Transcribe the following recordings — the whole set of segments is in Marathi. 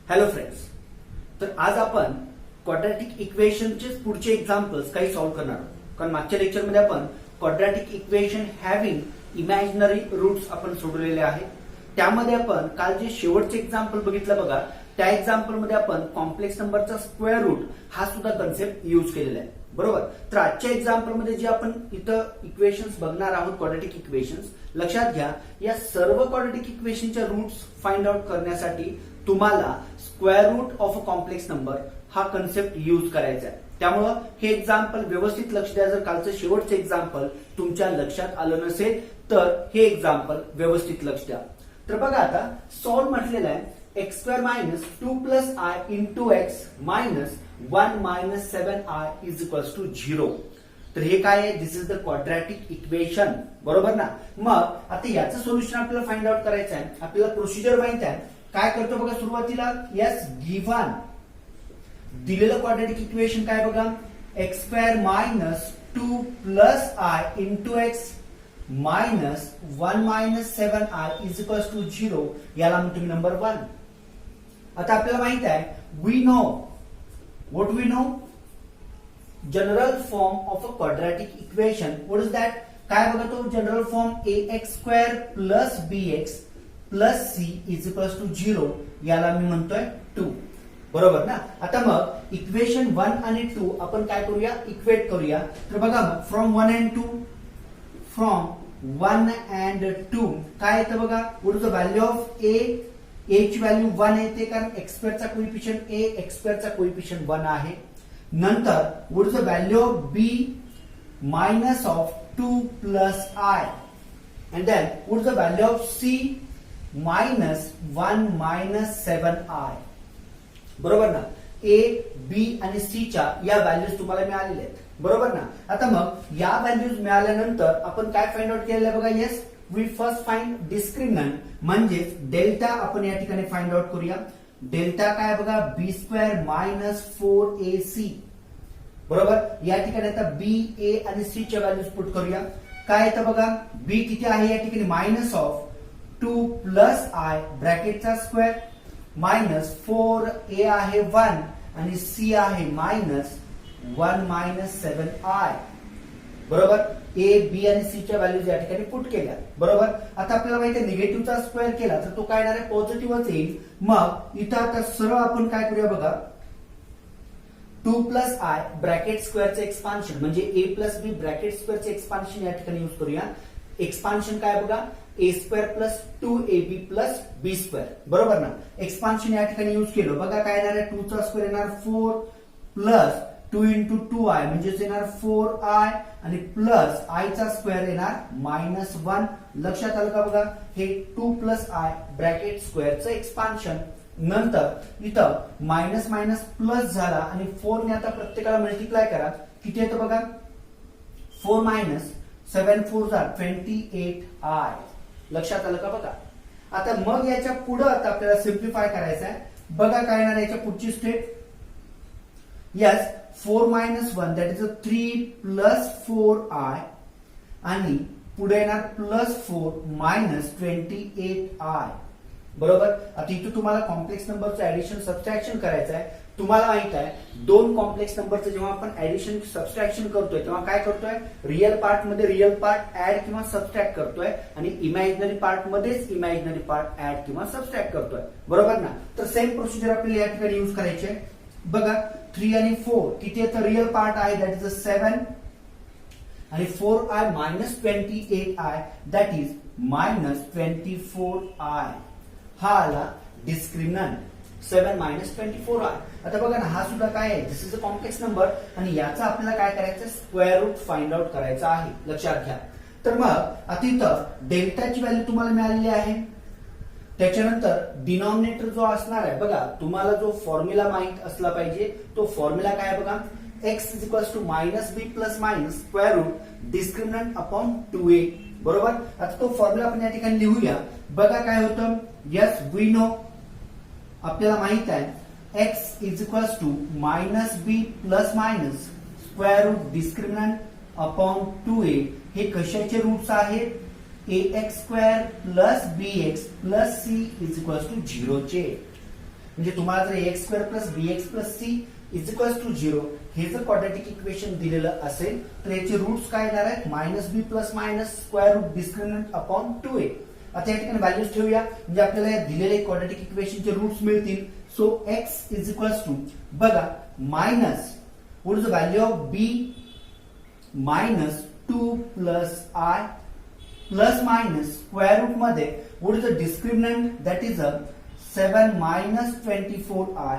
हॅलो फ्रेंड्स, तर आज आपण क्वाड्रॅटिक इक्वेशनचे पुढचे एक्झाम्पल्स काही सॉल्व्ह करणार आहोत. कारण मागच्या लेक्चरमध्ये आपण quadratic equation having imaginary roots आपण सोडवलेले आहेत. त्यामध्ये आपण काल जे शेवटचे एक्झाम्पल बघितलं बघा, त्या एक्झाम्पल मध्ये आपण कॉम्प्लेक्स नंबरचा स्क्वेअर रूट हा सुद्धा कन्सेप्ट यूज केलेला आहे, बरोबर. तर आजच्या एक्झाम्पल मध्ये जे आपण इथं इक्वेशन्स बघणार आहोत, क्वाड्रॅटिक इक्वेशन्स, लक्षात घ्या या सर्व क्वाड्रॅटिक इक्वेशनच्या रूट्स फाइंड आउट करण्यासाठी तुम्हाला square root of a complex number हा कन्सेप्ट यूज करायचा आहे. त्यामुळं हे एक्झाम्पल व्यवस्थित लक्ष द्या. जर कालचं शेवटचं एक्झाम्पल तुमच्या लक्षात आलं नसेल तर हे एक्झाम्पल व्यवस्थित लक्ष द्या. तर बघा आता सॉल्व म्हटलेलं आहे x square minus 2 plus i into x minus 1 minus 7i is equals to 0. तर हे काय आहे? This is the quadratic equation, बरोबर ना. मग आता याचं सोल्युशन आपल्याला फाइंड आउट करायचं आहे. आपल्याला प्रोसिजर माहित आहे. काय करतो बघा सुरुवातीला, यस गिव्हन दिलेलं क्वाड्रॅटिक इक्वेशन काय बघा, x square minus 2 plus i into x minus 1 minus 7i is equals to 0. याला म्हणतो मी नंबर 1. आता आपल्याला माहित आहे we know what we know general form of a quadratic equation. What is that? काय बघा तो general form ax square plus bx plus c is equals to 0. याला मी म्हणतोय 2, बरोबर ना. आता मग इक्वेशन 1 आणि 2 आपण काय करूया, इक्वेट करूया. तर बघा मग फ्रॉम 1 अँड 2, फ्रॉम 1 अँड 2 काय येतं बघा, what is the value of a ची व्हॅल्यू 1 येते, कारण एक्स स्क्वेअरचा कोइफिशियंट a, एक्स स्क्वेअरचा कोइफिशियंट 1 आहे. नंतर what is the value of b minus of 2 plus i and then what is the value of c minus 1 minus 7i, बरोबर ना. a, b आणि c च्या या व्हॅल्यूज तुम्हाला मिळालेल्या आहेत, बरोबर ना. आता मग या व्हॅल्यूज मिळाल्यानंतर आपण काय फाइंड आउट केलेलं आहे बघा, yes we first find discriminant म्हणजेच डेल्टा आपण या ठिकाणी फाइंड आउट करूया. डेल्टा काय बघा, बी स्क्वेअर मायनस 4ac, बरोबर. या ठिकाणी आता बी, ए आणि सी च्या व्हॅल्यूज पुट करूया. काय येतं बघा, बी किती आहे या ठिकाणी मायनस ऑफ 2 प्लस आय ब्रॅकेटचा स्क्वेअर मायनस 4a आहे 1 आणि c आहे मायनस 1 मायनस 7i, बरोबर. a, b आणि c च्या व्हॅल्यूज या ठिकाणी पुट केल्या, बरोबर. आता आपल्याला माहिती आहे निगेटिव्हचा स्क्वेअर केला तर तो काय येणार आहे, पॉझिटिव्हच येईल. मग इथं आता सरळ आपण काय करूया बघा, 2 प्लस आय ब्रॅकेट स्क्वेअरचे एक्सपान्शन म्हणजे a प्लस बी ब्रॅकेट स्क्वेअरचे एक्सपान्शन या ठिकाणी यूज करूया. एक्सपान्शन काय बघा, a square plus 2ab plus b square, बरोबर ना. एक्सपान्शन या ठिकाणी यूज केलं बघा, काय येणार आहे, 2 चा स्क्वेअर येणार 4 प्लस 2 इंटू 2i म्हणजेच येणार 4i आणि प्लस आय चा स्क्वेअर येणार मायनस 1. लक्षात आलं का बघा, हे 2 प्लस आय ब्रॅकेट स्क्वेअरचं एक्सपान्शन. नंतर इथं मायनस मायनस प्लस झाला आणि 4 ने आता प्रत्येकाला मल्टिप्लाय करा, किती येतं बघा, 4 मायनस 7 4 जा 28i. लक्षात आलं का बघा. आता मग याच्या पुढे आता आपल्याला सिम्प्लिफाय करायचं आहे. बघा काय येणार याच्या पुढची step, yes 4 minus 1 that is 3 plus 4i आणि पुढे येणार प्लस 4 मायनस 28i, बरोबर. आता इथं तुम्हाला कॉम्प्लेक्स नंबरचं ऍडिशन सबट्रॅक्शन करायचं आहे. तुम्हाला माहित आहे दोन कॉम्प्लेक्स नंबरचं जेव्हा आपण ऍडिशन सबट्रॅक्शन करतोय तेव्हा काय करतोय, रिअल पार्ट मध्ये रिअल पार्ट ऍड किंवा सबट्रॅक्ट करतोय आणि इमॅजिनरी पार्ट मध्येच इमॅजिनरी पार्ट ऍड किंवा सबट्रॅक्ट करतोय, बरोबर ना. तर सेम प्रोसिजर आपल्याला या ठिकाणी यूज करायची आहे. बघा 3 आणि 4 किती येतं, रिअल पार्ट आहे दॅट इज 7 आणि 4i minus 28i that is minus 24i. हा आला डिस्क्रिमिनंट 7 मायनस 24i. आता बघा ना हा सुद्धा काय आहे, this is a complex number आणि याचा आपल्याला काय करायचं, स्क्वेअर रूट फाइंड आउट करायचा आहे, लक्षात घ्या. तर मग आता इथं डेल्टाची व्हॅल्यू तुम्हाला मिळालेली आहे. त्याच्यानंतर डिनॉमिनेटर जो असणार आहे बघा, तुम्हाला जो फॉर्म्युला माहित असला पाहिजे तो फॉर्म्युला काय बघा, x is equals to minus b plus minus square root discriminant upon 2a, बरोबर. आता तो फॉर्म्युला आपण या ठिकाणी लिहूया. बघा काय होतं, यस वी नो आपल्याला माहित आहे x is equals to minus b plus minus square root discriminant upon 2a. हे कशाचे रूट्स आहेत, ax square plus bx plus c is equal to 0 चे. म्हणजे तुम्हाला जर x square plus b x plus c is equal to 0 हे जर क्वाड्रॅटिक इक्वेशन दिलेलं असेल तर याचे रूट्स काय येणार आहेत minus b plus minus square root discriminant upon 2a. आता या ठिकाणी व्हॅल्यूज ठेवूया म्हणजे आपल्याला या दिलेले क्वाड्रॅटिक इक्वेशनचे रूट्स मिळतील. So x is equal to बघा minus what is the value of b minus 2 plus i plus minus square root मध्ये what is the discriminant that is a 7 minus 24i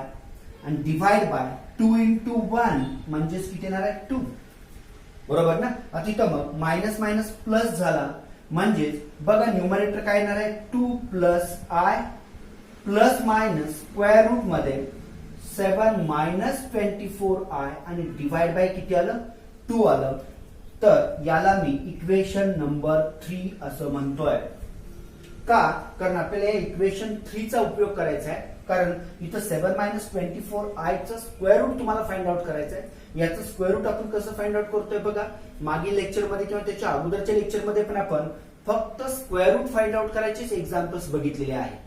आणि डिवाइड बाय 2 into 1 म्हणजेच किती येणार आहे 2. बरोबर ना. आता इथं मग मायनस मायनस प्लस झाला म्हणजेच बघा न्यूमरेटर काय येणार आहे 2 plus i plus minus square root मध्ये 7 मायनस 24i आणि डिवाइड बाय किती आलं 2 आलं. तर याला मी इक्वेशन नंबर 3 असं म्हणतोय. का कारण आपल्याला या इक्वेशन 3 चा उपयोग करायचा आहे. कारण इथं 7 मायनस 24i चा स्क्वेअर रूट तुम्हाला फाइंड आउट करायचा आहे. याचं स्क्वेअर रूट आपण कसं फाइंड आउट करतोय बघा मागील लेक्चर मध्ये किंवा त्याच्या अगोदरच्या लेक्चर मध्ये पण आपण फक्त स्क्वेअर रूट फाइंड आउट करायचेच एक्झाम्पल्स बघितलेले आहे.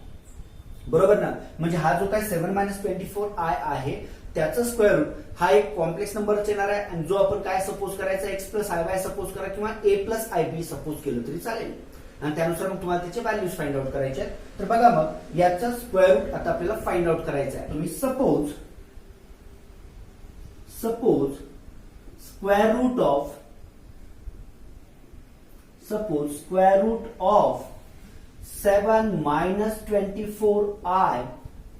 बरोबर ना. म्हणजे हा जो काय 7 मायनस 24i आहे त्याचं स्क्वेअर रूट हा एक कॉम्प्लेक्स नंबरच येणार आहे आणि जो आपण काय सपोज करायचा x plus i Y suppose करा किंवा ए प्लस आय बी सपोज केलं तरी चालेल आणि त्यानुसार मग तुम्हाला त्याचे व्हॅल्यूज फाइंड आउट करायचे आहेत. तर बघा मग याचा स्क्वेअर रूट आता आपल्याला फाइंड आउट करायचा आहे. तुम्ही suppose square root of 7 minus 24i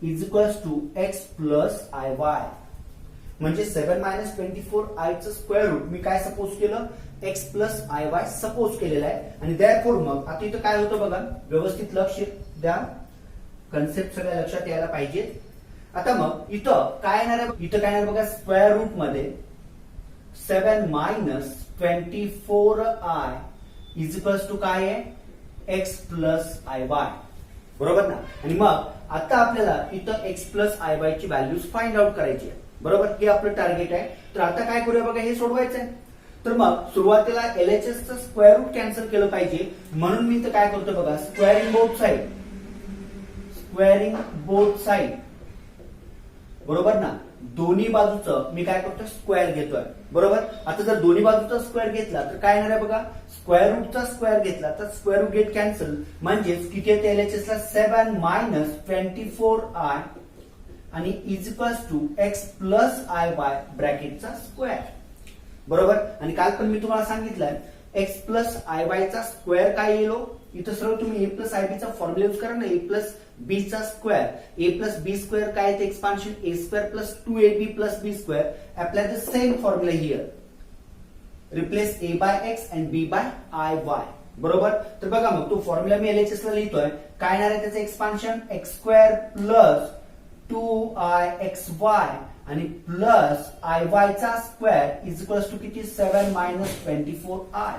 is equals to x plus iy. म्हणजे 7 minus 24i चं स्क्वेअर रूट मी काय सपोज केलं x प्लस iy सपोज केलेला आहे आणि therefore मग आता इथं काय होतं बघा व्यवस्थित लक्ष द्या कन्सेप्ट सगळ्या लक्षात यायला पाहिजे. आता मग इथं काय येणार बघा स्क्वेअर रूट मध्ये 7 minus 24i is equals to काय आहे x प्लस आय वाय. बरोबर ना. आणि मग आता आपल्याला इथं x प्लस आय वाय ची व्हॅल्यूज फाइंड आउट करायची आहे. बरोबर हे आपलं टार्गेट आहे. तर आता काय करूया बघा हे सोडवायचं आहे. तर मग सुरुवातीला LHS चं स्क्वेअर रूट कॅन्सल केलं पाहिजे म्हणून मी इथं काय करतो बघा स्क्वेअरिंग बोथ साइड. बरोबर ना. दोन्ही बाजूचं मी काय करतोय स्क्वेअर घेतोय. बरोबर. आता जर दोन्ही बाजूचा स्क्वेअर घेतला तर काय येणार आहे बघा स्क्वेअर रूटचा स्क्वेअर घेतला तर स्क्वेअर रूट गेट कॅन्सल म्हणजेच किती येते LHS ला 7 मायनस 24i आणि is equals to x plus i y ब्रॅकेटचा स्क्वेअर. बरोबर. आणि काल पण मी तुम्हाला सांगितलंय x प्लस आय वाय चा स्क्वेअर काय येलो इथं सरळ तुम्ही a प्लस आय बी चा फॉर्म्युला यूज करा ना a प्लस बी चा square a plus b square काय येते expansion a square plus 2ab plus b square. Apply the same formula here. Replace a by x and b by i y. बरोबर. तर बघा मग तो फॉर्म्युला मी LHS ला लिहितोय काय येणार आहे त्याचं expansion x square plus 2ixy आणि प्लस iy चा स्क्वेअर इज इक्वल टू किती 7 मायनस 24i.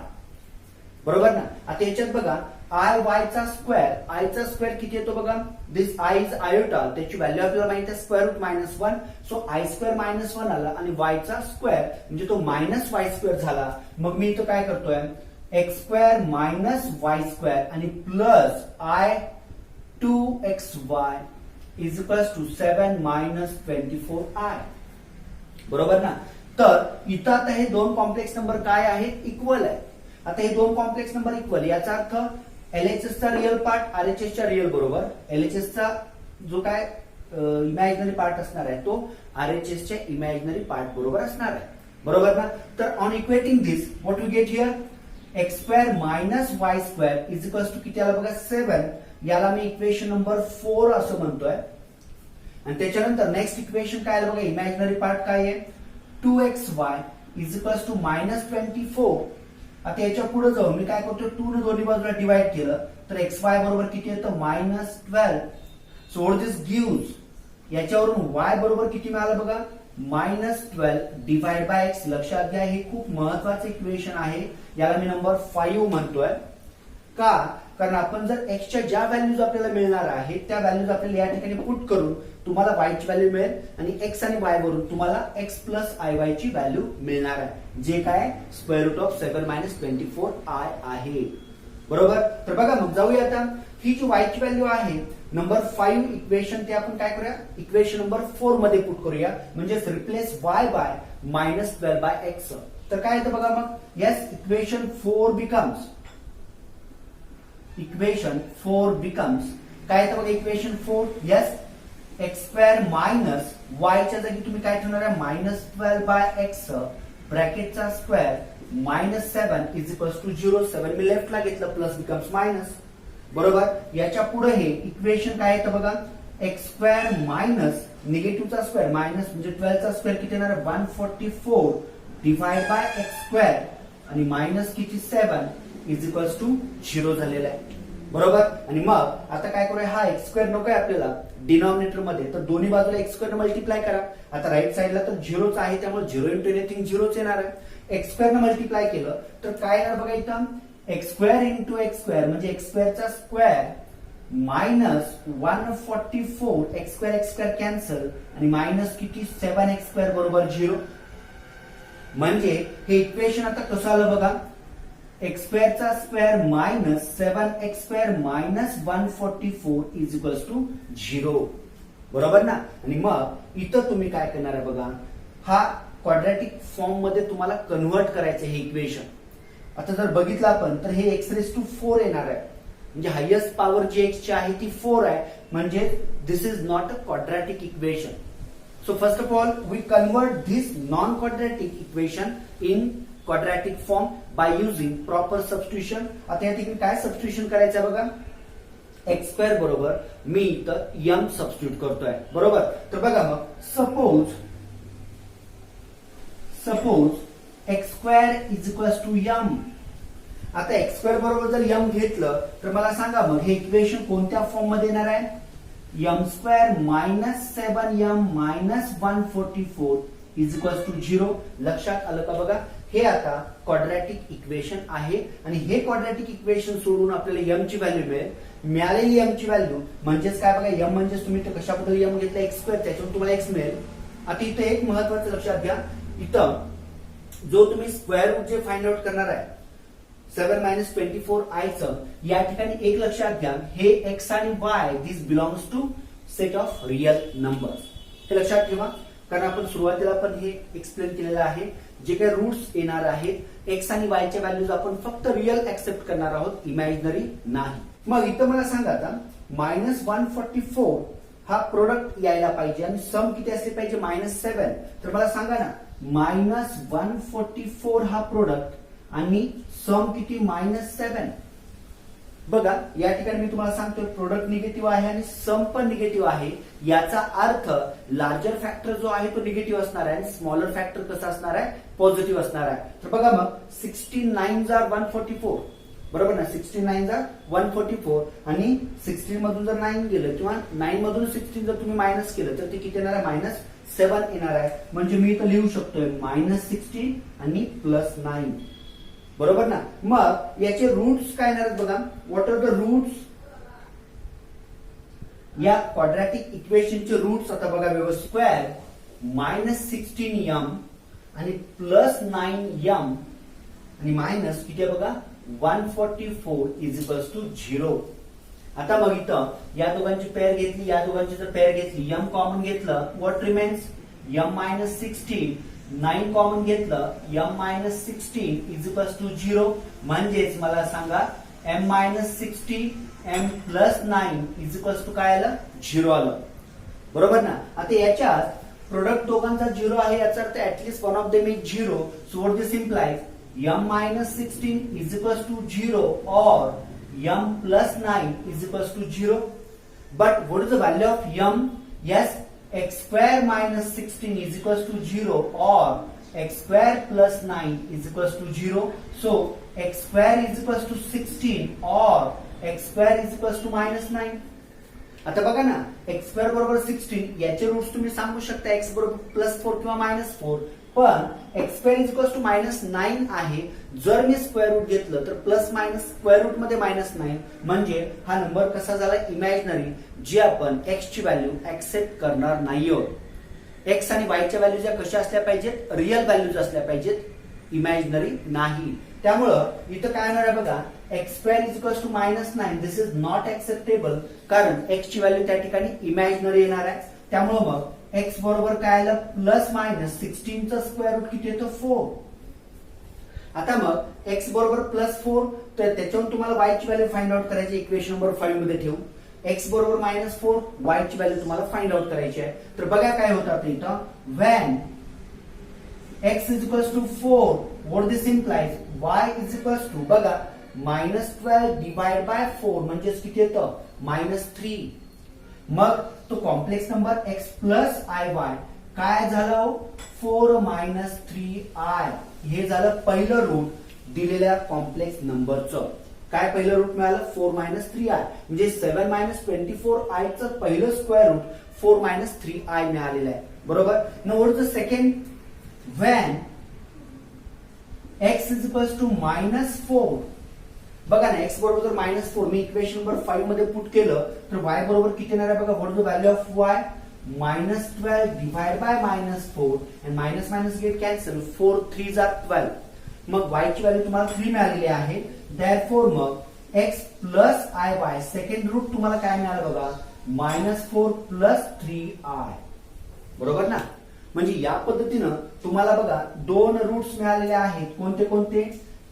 बरोबर ना. आता याच्यात बघा iy चा स्क्वेअर किती येतो बघा दिस i इज आयोटा त्याची व्हॅल्यू आपल्याला माहिती आहे square root minus 1. So i square minus 1 आला आणि y चा स्क्वेअर म्हणजे तो मायनस y स्क्वेअर झाला. मग मी इथं काय करतोय x square minus y square आणि plus i 2xy is equal to 7 minus 24i. बरोबर ना. तर इथं आता हे दोन कॉम्प्लेक्स नंबर काय आहेत इक्वल आहे. आता हे दोन कॉम्प्लेक्स नंबर इक्वल याचा अर्थ LHS चा रिअल पार्ट RHS च्या रिअल बरोबर LHS चा जो काय इमॅजिनरी पार्ट असणार आहे तो RHS च्या इमॅजिनरी पार्ट बरोबर असणार आहे. बरोबर ना. तर on equating this what we get here x square minus y square is equal to किती आला बघा 7. याला मी इक्वेशन नंबर 4 असं म्हणतोय. आणि त्याच्यानंतर नेक्स्ट इक्वेशन काय आलं बघा इमॅजिनरी पार्ट काय आहे 2xy is equal to minus 24. आता याच्या पुढे जाऊन मी काय करतो 2 ने दोन्ही बाजूला डिवाइड केलं तर xy बरोबर किती येतं minus 12. So what this gives याच्यावरून y बरोबर किती मिळालं बघा मायनस 12 डिवाइड बाय x. लक्षात घ्या हे खूप महत्वाचं इक्वेशन आहे. याला मी नंबर 5 म्हणतोय. का कारण आपण जर x च्या ज्या व्हॅल्यूज आपल्याला मिळणार आहेत त्या व्हॅल्यूज आपल्याला या ठिकाणी पुट करून तुम्हाला y ची व्हॅल्यू मिळेल आणि x आणि y वरून तुम्हाला x प्लस iy ची व्हॅल्यू मिळणार आहे जे काय square root of 7 minus 24i आहे. बरोबर. तर बघा मग जाऊया आता ही जी y ची व्हॅल्यू आहे नंबर 5 इक्वेशन ते आपण काय करूया, इक्वेशन नंबर 4 मध्ये पुट करूया, म्हणजेच replace y by -12 by x. तर काय येतं बघा मग, यस इक्वेशन 4 बिकम्स काय येतं बघा, equation 4 yes x² minus y च्या जागी तुम्ही काय ठेवणार आहे, -12 बाय x ब्रॅकेटचा स्क्वेअर -7 इज इक्वल्स टू 0. 7 मी लेफ्टला घेतलं, प्लस बिकम्स मायनस. बरोबर. याच्या पुढे हे इक्वेशन काय येतं बघा, x² मायनस निगेटिव्हचा स्क्वेअर मायनस म्हणजे 12 चा स्क्वेअर किती येणार, 144 डिवाइड बाय x² आणि मायनस किती 7 इज इक्वल्स टू 0 झालेला आहे. बरोबर. आणि मग आता काय करूया, हा x² नको आहे आपल्याला डिनॉमिनेटर मध्ये, तर दोन्ही बाजूला x² मल्टिप्लाय करा. आता राईट साइडला तर 0च आहे, त्यामुळे 0 इंटू एनिथिंग 0च येणार आहे. x² न मल्टिप्लाय केलं तर काय येणार बघा, इथं x² इंटू x² म्हणजे x² चा स्क्वेअर मायनस 144 x² कॅन्सल आणि मायनस किती 7x² बरोबर 0. म्हणजे हे इक्वेशन आता कसं आलं बघा, x² चा square minus 7x² minus 144 is equals to 0. बरोबर ना. आणि मग इथं तुम्ही काय करणार आहे बघा, हा क्वाड्रॅटिक फॉर्म मध्ये तुम्हाला कन्व्हर्ट करायचं हे इक्वेशन. आता जर बघितलं आपण तर हे x⁴ येणार आहे, म्हणजे हायेस्ट पॉवर जी x ची आहे ती 4 आहे, म्हणजे this is not a quadratic equation. So first of all we convert this non quadratic equation in quadratic form by using proper substitution. आता या ठिकाणी काय सबस्टिट्यूशन करायचं आहे बघा, x² बरोबर मी इथं m सबस्टिट्यूट करतोय. बरोबर. तर बघा मग suppose x² is equals to m. आता x² बरोबर जर m घेतलं तर मला सांगा मग हे इक्वेशन कोणत्या फॉर्म मध्ये येणार आहे, m² minus 7m minus 144 is equals to 0. लक्षात आलं का बघा, हे आता क्वाड्रॅटिक इक्वेशन आहे आणि हे क्वाड्रॅटिक इक्वेशन सोडून आपल्याला m ची व्हॅल्यू मिळेल. मिळालेली m ची व्हॅल्यू म्हणजेच काय बघा, m म्हणजेच तुम्ही कशाबद्दल m घेतला, x² त्याच्यातून तुम्हाला x मिळेल. आता इथे एक महत्वाचं लक्षात घ्या, इथं जो तुम्ही स्क्वेअर रूट जे फाइंड आउट करणार आहे 7 मायनस 24i चं, या ठिकाणी एक लक्षात घ्या, हे x आणि y this belongs to set of real numbers. हे लक्षात ठेवा, कारण आपण सुरुवातीला पण हे एक्सप्लेन केलेलं आहे. जे काही रूट्स येणार आहेत x आणि y च्या व्हॅल्यूज आपण फक्त रियल ऍक्सेप्ट करणार आहोत, इमॅजिनरी नाही. मग इथं मला सांगा आता -144 हा प्रोडक्ट यायला पाहिजे आणि सम किती असले पाहिजे, -7. तर मला सांगा ना, -144 हा प्रोडक्ट आणि सम किती -7. बघा या ठिकाणी मी तुम्हाला सांगतोय प्रोडक्ट निगेटिव्ह आहे आणि सम पण निगेटिव्ह आहे. याचा अर्थ लार्जर फॅक्टर जो आहे तो निगेटिव्ह असणार आहे आणि स्मॉलर फॅक्टर कसा असणार आहे, पॉझिटिव्ह असणार आहे. तर बघा मग 16 जार 144 बरोबर ना, 16 जार 144 आणि 16 मधून जर 9 गेलं किंवा 9 मधून 16 जर तुम्ही मायनस केलं तर ते किती येणार आहे, -7 येणार आहे. म्हणजे मी इथं लिहू शकतोय -16 आणि +9. बरोबर ना. मग याचे रूट्स काय येणार आहेत बघा, व्हॉट आर द रूट्स, या क्वाड्रॅटिक इक्वेशनचे रूट्स आता बघा व्यवस्थित, स्क्वेअर -16m आणि +9m आणि मायनस किती आहे बघा 144 इज इक्वल्स टू 0. आता मग इथं या दोघांची पेअर घेतली, या दोघांची जर पेअर घेतली, m कॉमन घेतलं, व्हॉट रिमेन्स m-16, 9 कॉमन घेतलं, m-16 इज इक्वल्स टू 0. म्हणजेच मला सांगा m-60 m+9 is equals to काय आलं, 0 आलं. बरोबर ना. आता याच्यात प्रोडक्ट दोघांचा 0 आहे, याचा अर्थ at least one of them is 0. So what this implies m-16 is equals to 0 or m+9 is equals to 0. But what is the value of m? Yes, x² minus 16 is equals to 0 or x² plus 9 is equals to 0. So x² is equals to 16 or x² is equals to -9. आता बघा ना, x² बरोबर 16 याचे रूट्स तुम्ही सांगू शकता, x बरोबर +4 किंवा -4. पण x² इज इक्वल्स टू -9 आहे. जर मी स्क्वेअर रूट घेतलं तर प्लस मायनस स्क्वेअर रूट मध्ये -9 म्हणजे हा नंबर कसा झाला, इमॅजिनरी, जे आपण x ची व्हॅल्यू ऍक्सेप्ट करणार नाही आहोत. x आणि y च्या व्हॅल्यू ज्या कशा असल्या पाहिजेत, रिअल व्हॅल्यूज असल्या पाहिजेत, इमॅजिनरी नाही. त्यामुळं इथं काय येणार आहे बघा, x square is equal to -9. This is not acceptable, कारण एक्स ची व्हॅल्यू त्या ठिकाणी इमॅजिनरी येणार आहे. त्यामुळं मग एक्स बरोबर काय आलं, +-16 चा स्क्वेअर रूट किती येतो, 4. आता मग एक्स बरोबर +4, तर त्याच्यावरून तुम्हाला y ची व्हॅल्यू फाइंड आउट करायची. इक्वेशन नंबर 5 मध्ये ठेवू. एक्स बरोबर -4, y ची व्हॅल्यू तुम्हाला फाइंड आउट करायची आहे. तर बघा काय होतं आता इथं, when x is equals to 4, what this implies, y is equals to बघा -12 डिवाइड बाय 4 म्हणजे किती येतं, -3. मग तो complex number x plus iy काय झालं, 4 - 3i. हे झालं पहिलं रूट दिलेल्या कॉम्प्लेक्स नंबरचं. काय पहिलं रूट मिळालं, 4 - 3i, म्हणजे 7 - 24i चं पहिलं स्क्वेअर रूट 4 - 3i मिळालेलं आहे. बरोबर. Now what is the second, when x is equals to -4, बघा ना, x बरोबर -4 मी इक्वेशन नंबर 5 मध्ये पुट केलं तर y बरोबर किती येणार आहे बघा, what is the value of y, -12 divide by -4 and minus minus get cancel, 4 3 are 12. मग y ची व्हॅल्यू तुम्हाला 3 मिळालेली आहे. देअरफॉर मग x plus iy second root तुम्हाला काय मिळालं बघा, -4 + 3i. बरोबर ना. म्हणजे या पद्धतीनं तुम्हाला बघा दोन रूट्स मिळालेले आहेत. कोणते कोणते,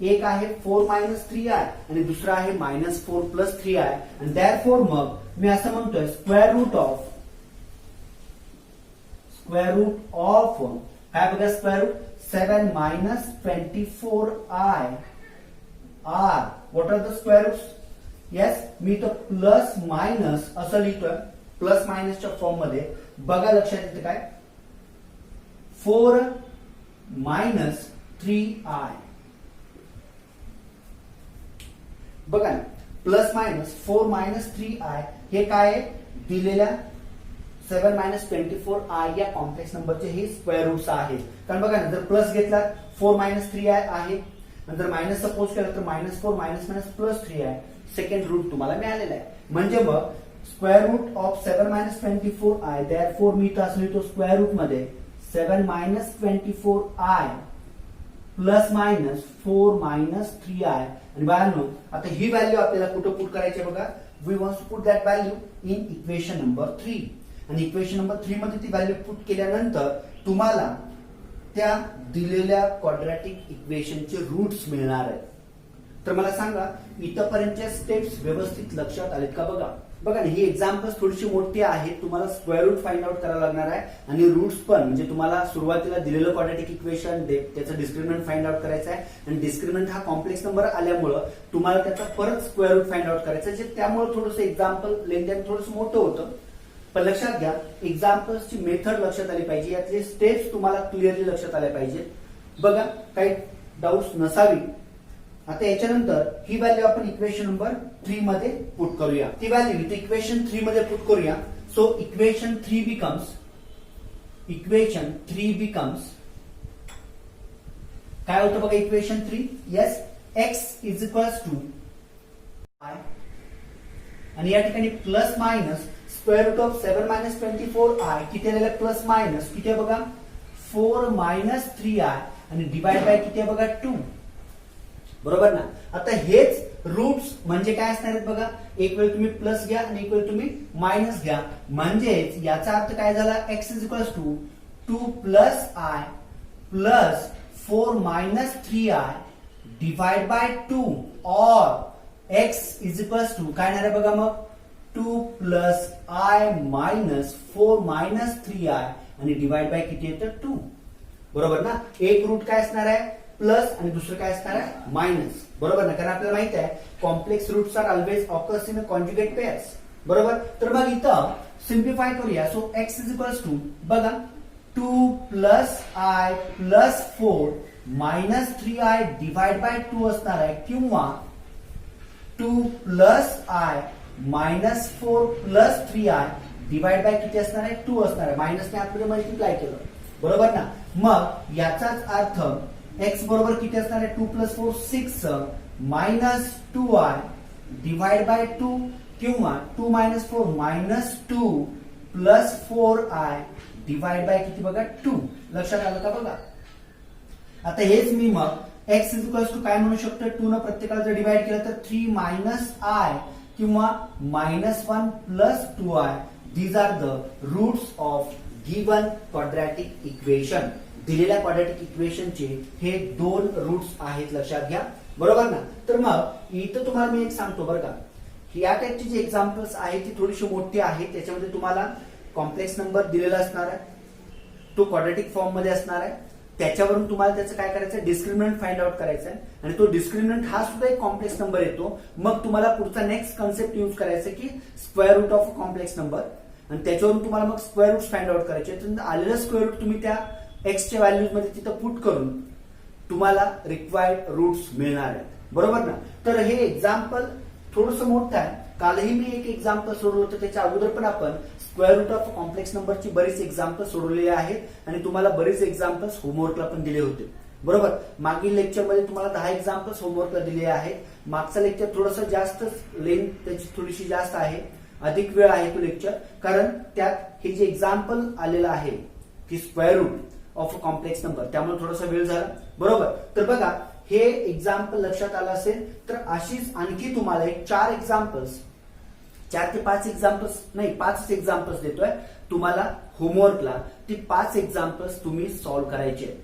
एक आहे 4 - 3i आणि दुसरा आहे -4 + 3i. आणि देअरफॉर मग मी असं म्हणतोय स्क्वेअर रूट ऑफ काय बघा, square root 7 - 24i are what are the square roots. Yes, मी तो प्लस मायनस असं लिहितोय, प्लस मायनसच्या फॉर्म मध्ये. बघा लक्षात येते काय, 4 - 3i. बघा ना, प्लस मायनस 4 - 3i हे काय आहे, दिलेल्या 7 - 24i या कॉम्प्लेक्स नंबरचे हे स्क्वेअर रूट्स आहेत. कारण बघा ना, जर प्लस घेतला 4 - 3i आहे, नंतर मायनस सपोज केलं तर -4 - +3i सेकंड रूट तुम्हाला मिळालेला आहे. म्हणजे मग square root of 7 - 24i, therefore मी इथं असं लिहितो स्क्वेअर रूट मध्ये 7 - 24i प्लस मायनस 4 - 3i. आणि बाळांनो, आता ही व्हॅल्यू आपल्याला कुठं पुट करायची बघा, we want to put that value in equation number 3. आणि इक्वेशन नंबर 3 मध्ये ती व्हॅल्यू पुट केल्यानंतर तुम्हाला त्या दिलेल्या क्वाड्रॅटिक इक्वेशनचे रूट्स मिळणार आहेत. तर मला सांगा, इथपर्यंतच्या स्टेप्स व्यवस्थित लक्षात आलेत का? बघा बघा ना, ही एक्झाम्पल्स थोडीशी मोठी आहेत. तुम्हाला स्क्वेअर रूट फाइंड आउट करायला लागणार आहे आणि रूट्स पण, म्हणजे तुम्हाला सुरुवातीला दिलेलं क्वाड्रॅटिक इक्वेशन त्याचं डिस्क्रिमिनंट फाइंड आउट करायचं आहे. आणि डिस्क्रिमिनंट हा कॉम्प्लेक्स नंबर आल्यामुळं तुम्हाला त्याचा परत स्क्वेअर रूट फाइंड आउट करायचं आहे, जे त्यामुळे थोडंसं एक्झाम्पल लेंथ थोडंसं मोठं होतं. पण लक्षात घ्या, एक्झाम्पल्सची मेथड लक्षात आली पाहिजे, यातले स्टेप्स तुम्हाला क्लिअरली लक्षात आल्या पाहिजेत. बघा, काही डाऊट्स नसावी. आता याच्यानंतर ही व्हॅल्यू आपण इक्वेशन नंबर 3 मध्ये पुट करूया. ती व्हॅल्यू इथे इक्वेशन 3 मध्ये पुट करूया. सो इक्वेशन 3 बिकम्स काय होतं बघा, equation 3, yes, x is equals to i आणि या ठिकाणी plus minus square root of 7 - 24i किती आलेलं, प्लस मायनस किती आहे बघा, 4 - 3i आणि डिवाइड बाय किती आहे बघा, 2. बरोबर ना. आता हेच रूट्स म्हणजे काय असणार आहेत बघा, एक वेळ तुम्ही प्लस घ्या आणि एक वेळ तुम्ही मायनस घ्या. म्हणजेच याचा अर्थ काय झाला, x is equals to 2 + i plus 4 - 3i divide by 2 और x इज इक्वल्स टू काय येणार आहे बघा, मग 2 + i - 4 - 3i आणि डिवाइड बाय किती येतं, 2. बरोबर ना. एक रूट काय असणार आहे, प्लस, आणि दुसरं काय असणार आहे, मायनस. बरोबर ना, कारण आपल्याला माहित आहे complex roots are always occurs in conjugate pairs. बरोबर. तर मग इथं सिम्प्लिफाय करूया. So x is equals to बघा 2 + i + 4 - 3i डिवाइड बाय 2 असणार आहे, किंवा 2 + i - 4 + 3i डिवाइड बाय किती असणार आहे, 2 असणार आहे. मायनसने आतमध्ये मल्टिप्लाय केलं. बरोबर ना. मग याचाच अर्थ x बरोबर किती असणार आहे, 2 + 4 6 - 2i डिवाइड बाय 2, किंवा 2 - 4 -2 + 4i डिवाइड बाय किती बघा, 2. लक्षात आलं का बघा. आता हेच मी मग एक्स इज इक्वल्स टू काय म्हणू शकतो, 2 न प्रत्येकाला जर डिवाइड केलं तर 3 मायनस आय किंवा -1 plus 2i. These are the roots of given quadratic equation. दिलेल्या क्वाड्रॅटिक इक्वेशनचे हे 2 रूट्स आहेत, लक्षात घ्या. बरोबर ना. तर मग इथं तुम्हाला मी एक सांगतो बरं का, या टाइपची जी एक्झाम्पल्स आहेत ती थोडीशी मोठी आहेत. त्याच्यामध्ये तुम्हाला कॉम्प्लेक्स नंबर दिलेला असणार आहे, तो क्वाड्रॅटिक फॉर्म मध्ये असणार आहे. त्याच्यावरून तुम्हाला त्याचं काय करायचं, डिस्क्रिमिनंट फाइंड आउट करायचा आहे आणि तो डिस्क्रिमिनंट हा सुद्धा एक कॉम्प्लेक्स नंबर येतो. मग तुम्हाला पुढचा नेक्स्ट कन्सेप्ट यूज करायचा की square root of a complex number आणि त्याच्यावरून तुम्हाला मग स्क्वेअर रूट फाइंड आउट करायचे. आलेलं स्क्वेअर रूट तुम्ही त्या एक्सच्या व्हॅल्यूज मध्ये तिथं पुट करून तुम्हाला रिक्वायर्ड रूट्स मिळणार आहेत. बरोबर ना. तर हे एक्झाम्पल थोडंसं मोठं आहे. कालही मी एक एक्झाम्पल सोडवलं होतं, त्याच्या अगोदर पण आपण स्क्वेअर रूट ऑफ कॉम्प्लेक्स नंबरची बरीच एक्झाम्पल सोडवलेले आहेत आणि तुम्हाला बरेच एक्झाम्पल्स होमवर्कला पण दिले होते. बरोबर. मागील लेक्चरमध्ये तुम्हाला 10 एक्झाम्पल्स होमवर्कला दिले आहेत. मागचा लेक्चर थोडंसं जास्त लेंथ त्याची थोडीशी जास्त आहे, अधिक वेळ आहे तो लेक्चर, कारण त्यात हे जे एक्झाम्पल आलेलं आहे की square root of a complex number, त्यामुळे थोडासा वेळ झाला. बरोबर. तर बघा, हे एक्झाम्पल लक्षात आलं असेल तर अशीच आणखी तुम्हाला एक 4 एक्झाम्पल्स, 4 ते 5 एक्झाम्पल्स नाही, 5 एक्झाम्पल्स देतोय तुम्हाला होमवर्कला. ती 5 एक्झाम्पल्स तुम्ही सॉल्व्ह करायचे.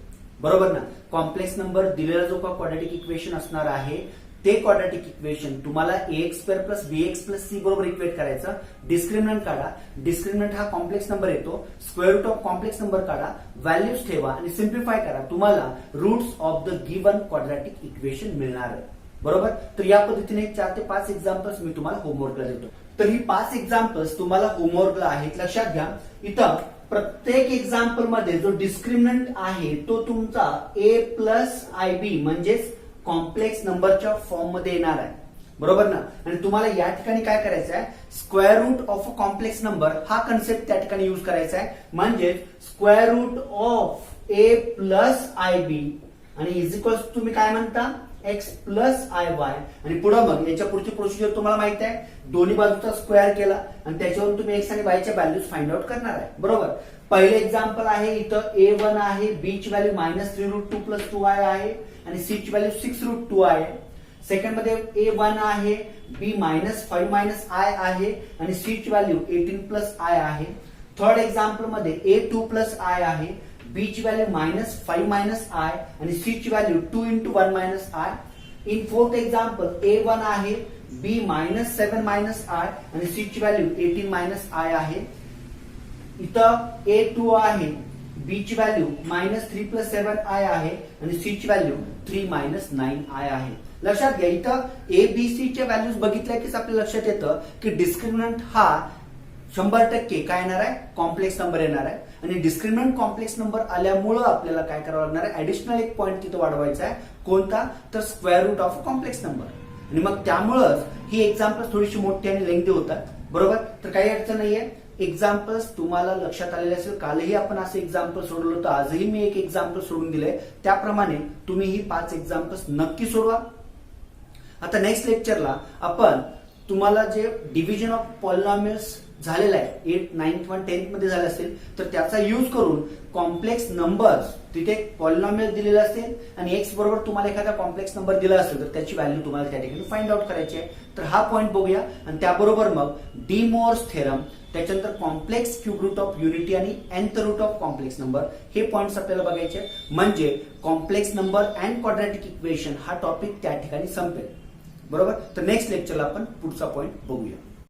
बरोबर ना. कॉम्प्लेक्स नंबर दिलेला जो का क्वाड्रॅटिक इक्वेशन असणार आहे ते क्वाड्रॅटिक इक्वेशन तुम्हाला ax square plus bx plus c बरोबर इक्वेट करायचं. डिस्क्रिमिनंट काढा, डिस्क्रिमिनंट हा कॉम्प्लेक्स नंबर येतो. Square root of complex number काढा, व्हॅल्यूज ठेवा आणि सिम्प्लिफाय करा. तुम्हाला roots of the given quadratic equation मिळणार आहे. बरोबर. तर या पद्धतीने 4 ते 5 एक्झाम्पल्स मी तुम्हाला होमवर्कला देतो. तर ही 5 एक्झाम्पल्स तुम्हाला होमवर्कला आहेत, लक्षात घ्या. इथं प्रत्येक एक्झाम्पल मध्ये जो डिस्क्रिमिनंट आहे तो तुमचा a प्लस IB म्हणजेच कॉम्प्लेक्स नंबरच्या फॉर्म मध्ये येणार आहे. बरोबर ना. आणि तुम्हाला या ठिकाणी काय करायचं आहे, square root of a complex number हा कन्सेप्ट त्या ठिकाणी युज करायचा आहे. म्हणजे square root of a plus IB आणि इज इक्वल्स तुम्ही काय म्हणता, x प्लस IY. आणि पुढे मग याच्या पुढची प्रोसिजर तुम्हाला माहिती आहे, दोन्ही बाजूचा स्क्वेअर केला आणि त्याच्यावरून तुम्ही x आणि y च्या व्हॅल्यूज फाइंड आउट करणार आहे. बरोबर. पहिले एक्झाम्पल आहे, इथं a1 आहे, b ची व्हॅल्यू -3√2 प्लस 2i आहे आणि c ची व्हॅल्यू 6√2 आहे. सेकंड मध्ये a1 आहे, b -5 -i आहे आणि c ची व्हॅल्यू 18 प्लस i आहे. थर्ड एक्झाम्पल मध्ये a2 प्लस i आहे, b ची व्हॅल्यू -5 - i आणि c ची value 2 × 1 - i. In fourth example a1 आहे, b -7 - i आणि c ची व्हॅल्यू 18 - i आहे. इथं a2 आहे, b ची व्हॅल्यू -3 + 7i आहे आणि c ची व्हॅल्यू 3 - 9i आहे. लक्षात घ्या, इथं a b c च्या व्हॅल्यूज बघितल्या की आपल्या लक्षात येतं की डिस्क्रिमिनंट हा 100% काय येणार आहे, कॉम्प्लेक्स नंबर येणार आहे. आणि डिस्क्रिमिनंट कॉम्प्लेक्स नंबर आल्यामुळं आपल्याला काय करावं लागणार आहे, ऍडिशनल एक पॉईंट तिथं वाढवायचा आहे. कोणता, तर square root of complex number. आणि मग त्यामुळंच ही एक्झाम्पल्स थोडीशी मोठी आणि लेंथी होतात. बरोबर. तर काही अडचण नाहीये. एक्झाम्पल्स तुम्हाला लक्षात आलेले असेल. कालही आपण असं एक्झाम्पल सोडवलं होतं, आजही मी एक एक्झाम्पल सोडून दिलंय. त्याप्रमाणे तुम्ही ही 5 एक्झाम्पल्स नक्की सोडवा. आता नेक्स्ट लेक्चरला आपण तुम्हाला जे डिव्हिजन ऑफ पॉलिनॉमियल्स झालेला आहे 8th, 9th किंवा 10th मध्ये झालं असेल तर त्याचा यूज करून कॉम्प्लेक्स नंबर्स, तिथे पॉलिनॉमियल दिलेला असेल आणि एक्स बरोबर तुम्हाला एखादा कॉम्प्लेक्स नंबर दिला असेल तर त्याची व्हॅल्यू तुम्हाला त्या ठिकाणी फाइंड आउट करायची आहे. तर हा पॉईंट बघूया आणि त्याबरोबर मग डी मोअर्स थेरम, त्याच्यानंतर complex cube root of unity आणि nth root of complex number, हे पॉइंट्स आपल्याला बघायचे. म्हणजे complex number and quadratic equation हा टॉपिक त्या ठिकाणी संपेल. बरोबर. तर नेक्स्ट लेक्चरला आपण पुढचा पॉइंट बघूया.